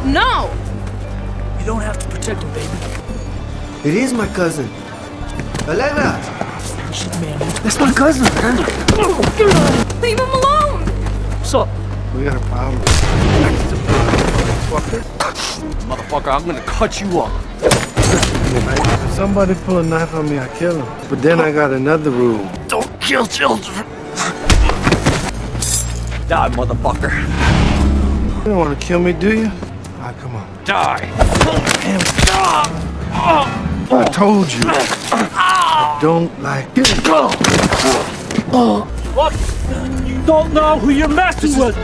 No! You don't have to protect him, baby. It is my cousin. Allegra! Shit, man. That's my cousin. Leave him alone! What's up? We got a problem. Motherfucker, I'm gonna cut you up. If somebody pull a knife on me, I kill him. But then I got another rule. Don't kill children. Die, motherfucker. You don't want to kill me, do you? Ah, come on. Die. I told you. I don't like it. What? You don't know who you're messing with.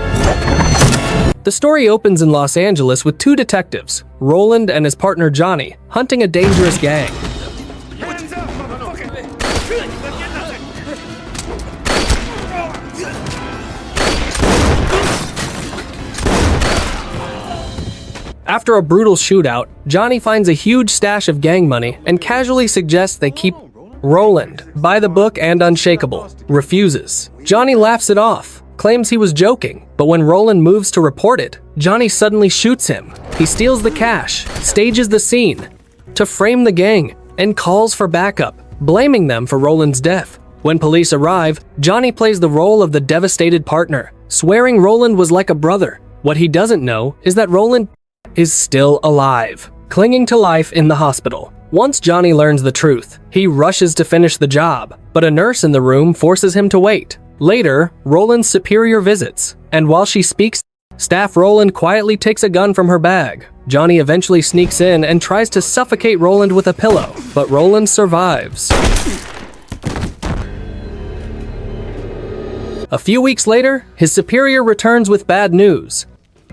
The story opens in Los Angeles with two detectives, Roland and his partner Johnny, hunting a dangerous gang. After a brutal shootout, Johnny finds a huge stash of gang money and casually suggests they keep Roland, by the book and unshakable, refuses. Johnny laughs it off, claims he was joking, but when Roland moves to report it, Johnny suddenly shoots him. He steals the cash, stages the scene to frame the gang, and calls for backup, blaming them for Roland's death. When police arrive, Johnny plays the role of the devastated partner, swearing Roland was like a brother. What he doesn't know is that Roland is still alive, clinging to life in the hospital. Once Johnny learns the truth, he rushes to finish the job, but a nurse in the room forces him to wait. Later, Roland's superior visits, and while she speaks, Staff Roland quietly takes a gun from her bag. Johnny eventually sneaks in and tries to suffocate Roland with a pillow, but Roland survives. A few weeks later, his superior returns with bad news.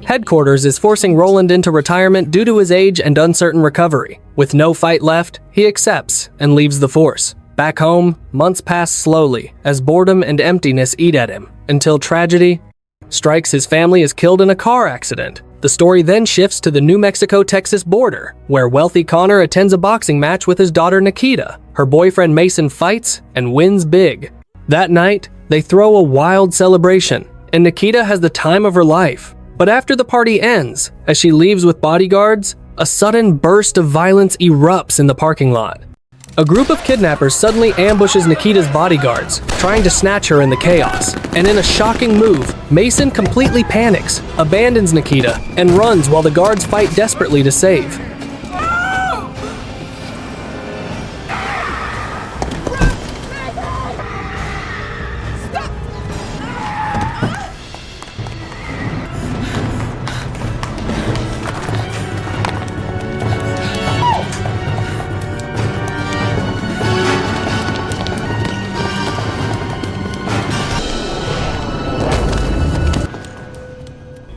Headquarters is forcing Roland into retirement due to his age and uncertain recovery. With no fight left, he accepts and leaves the force. Back home, months pass slowly as boredom and emptiness eat at him, until tragedy strikes. His family is killed in a car accident. The story then shifts to the New Mexico-Texas border, where wealthy Connor attends a boxing match with his daughter Nikita. Her boyfriend Mason fights and wins big. That night, they throw a wild celebration, and Nikita has the time of her life. But after the party ends, as she leaves with bodyguards, a sudden burst of violence erupts in the parking lot. A group of kidnappers suddenly ambushes Nikita's bodyguards, trying to snatch her in the chaos. And in a shocking move, Mason completely panics, abandons Nikita, and runs while the guards fight desperately to save.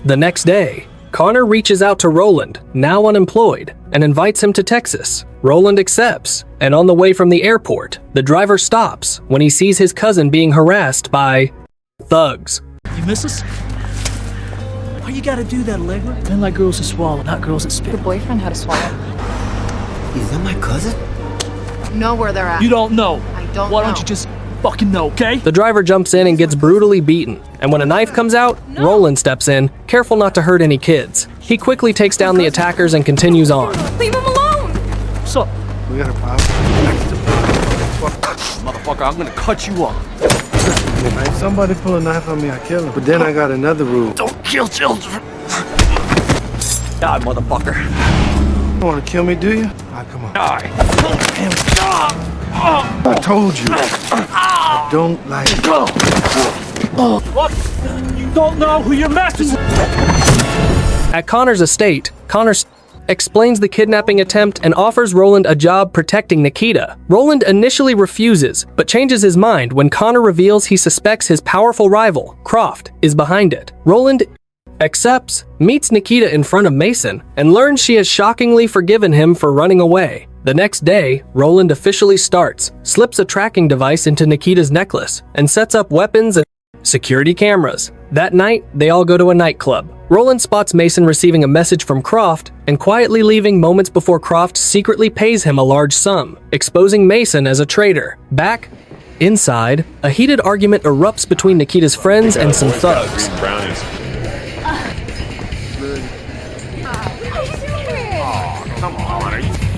The next day, Connor reaches out to Roland, now unemployed, and invites him to Texas. Roland accepts, and on the way from the airport, the driver stops when he sees his cousin being harassed by thugs. You miss us? Why you gotta do that, Allegra? Men like girls that swallow, not girls that spit. Your boyfriend had a swallow. Is that my cousin? Know where they're at. You don't know. I don't Why know. don't you just fucking know, okay? The driver jumps in and gets brutally beaten, and when a knife comes out, Roland steps in, careful not to hurt any kids. He quickly takes down the attackers and continues on. Leave him alone! What's up? We got a problem. Motherfucker, I'm gonna cut you up. If somebody pull a knife on me, I kill him. But then I got another rule. Don't kill children. Die, motherfucker. You don't want to kill me, do you? Ah, come on. Die. I told you. I don't like it. What? You don't know who you're messing with. At Connor's estate, Connor explains the kidnapping attempt and offers Roland a job protecting Nikita. Roland initially refuses, but changes his mind when Connor reveals he suspects his powerful rival, Croft, is behind it. Roland accepts, meets Nikita in front of Mason, and learns she has shockingly forgiven him for running away. The next day, Roland officially starts, slips a tracking device into Nikita's necklace, and sets up weapons and security cameras. That night, they all go to a nightclub. Roland spots Mason receiving a message from Croft and quietly leaving moments before Croft secretly pays him a large sum, exposing Mason as a traitor. Back inside, a heated argument erupts between Nikita's friends and some thugs.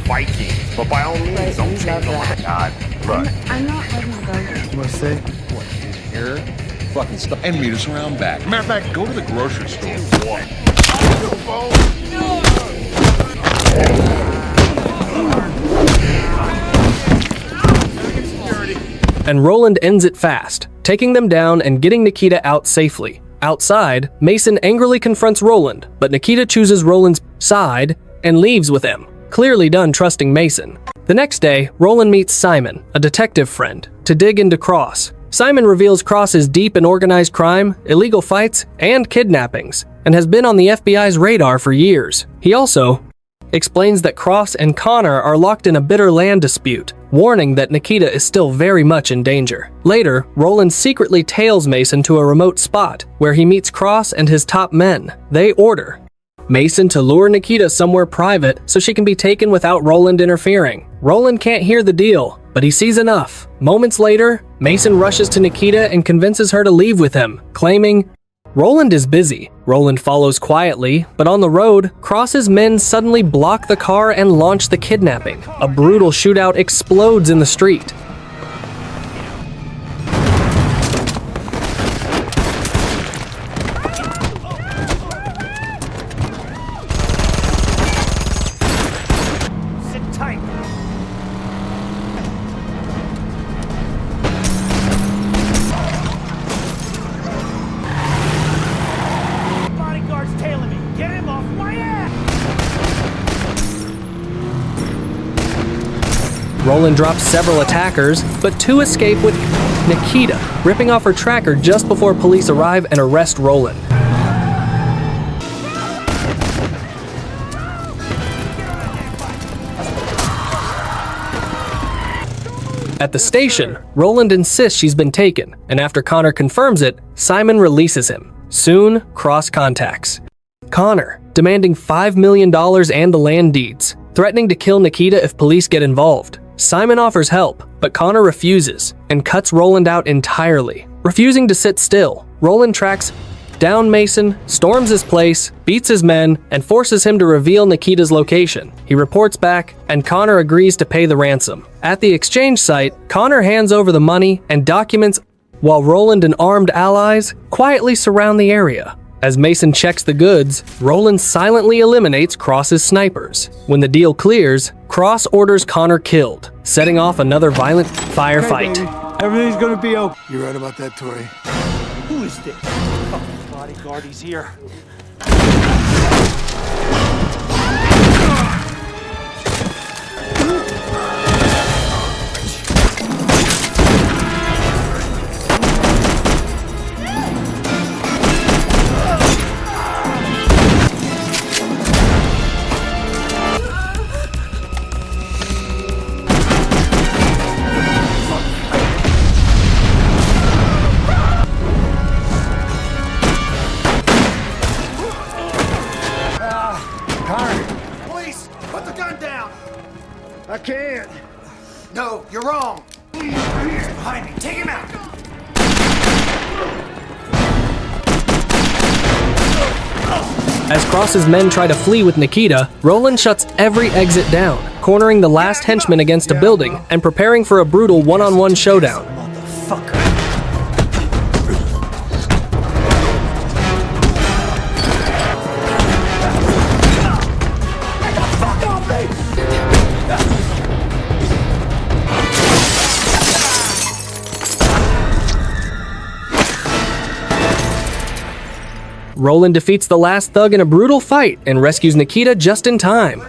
fight me. But by all means, don't change my God. Look. I'm not letting you go. What I say? What, in here? Fucking stuff. And meet us around back. Matter of fact, go to the grocery store. What? And Roland ends it fast, taking them down and getting Nikita out safely. Outside, Mason angrily confronts Roland, but Nikita chooses Roland's side and leaves with him, clearly done trusting Mason. The next day, Roland meets Simon, a detective friend, to dig into Cross. Simon reveals Cross is deep in organized crime, illegal fights, and kidnappings, and has been on the FBI's radar for years. He also explains that Cross and Connor are locked in a bitter land dispute, warning that Nikita is still very much in danger. Later, Roland secretly tails Mason to a remote spot, where he meets Cross and his top men. They order Mason to lure Nikita somewhere private so she can be taken without Roland interfering. Roland can't hear the deal, but he sees enough. Moments later, Mason rushes to Nikita and convinces her to leave with him, claiming Roland is busy. Roland follows quietly, but on the road, Cross's men suddenly block the car and launch the kidnapping. A brutal shootout explodes in the street. Sit tight. Bodyguard's tailing me. Get him off my ass! Roland drops several attackers, but two escape with Nikita, ripping off her tracker just before police arrive and arrest Roland. At the station, Roland insists she's been taken, and after Connor confirms it, Simon releases him. Soon, Cross contacts Connor, demanding $5 million and the land deeds, threatening to kill Nikita if police get involved. Simon offers help, but Connor refuses and cuts Roland out entirely. Refusing to sit still, Roland tracks down Mason, storms his place, beats his men, and forces him to reveal Nikita's location. He reports back, and Connor agrees to pay the ransom. At the exchange site, Connor hands over the money and documents while Roland and armed allies quietly surround the area. As Mason checks the goods, Roland silently eliminates Cross's snipers. When the deal clears, Cross orders Connor killed, setting off another violent firefight. Everything's gonna be okay. You're right about that, Tori. Who is this? Fucking bodyguard, he's here. Police, put the gun down. I can't. No, you're wrong. He's behind me. Take him out. As Cross's men try to flee with Nikita, Roland shuts every exit down, cornering the last henchman against a building and preparing for a brutal one-on-one showdown. Motherfucker. Roland defeats the last thug in a brutal fight and rescues Nikita just in time.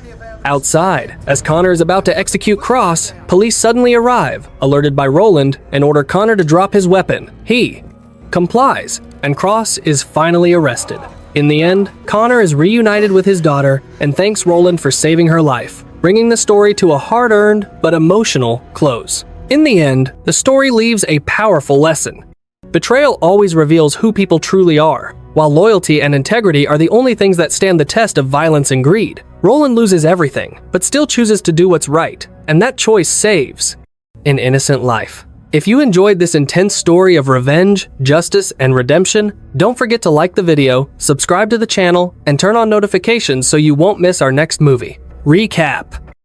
Outside, as Connor is about to execute Cross, police suddenly arrive, alerted by Roland, and order Connor to drop his weapon. He complies, and Cross is finally arrested. In the end, Connor is reunited with his daughter and thanks Roland for saving her life, bringing the story to a hard-earned but emotional close. In the end, the story leaves a powerful lesson. Betrayal always reveals who people truly are, while loyalty and integrity are the only things that stand the test of violence and greed. Roland loses everything, but still chooses to do what's right, and that choice saves an innocent life. If you enjoyed this intense story of revenge, justice, and redemption, don't forget to like the video, subscribe to the channel, and turn on notifications so you won't miss our next movie. Recap.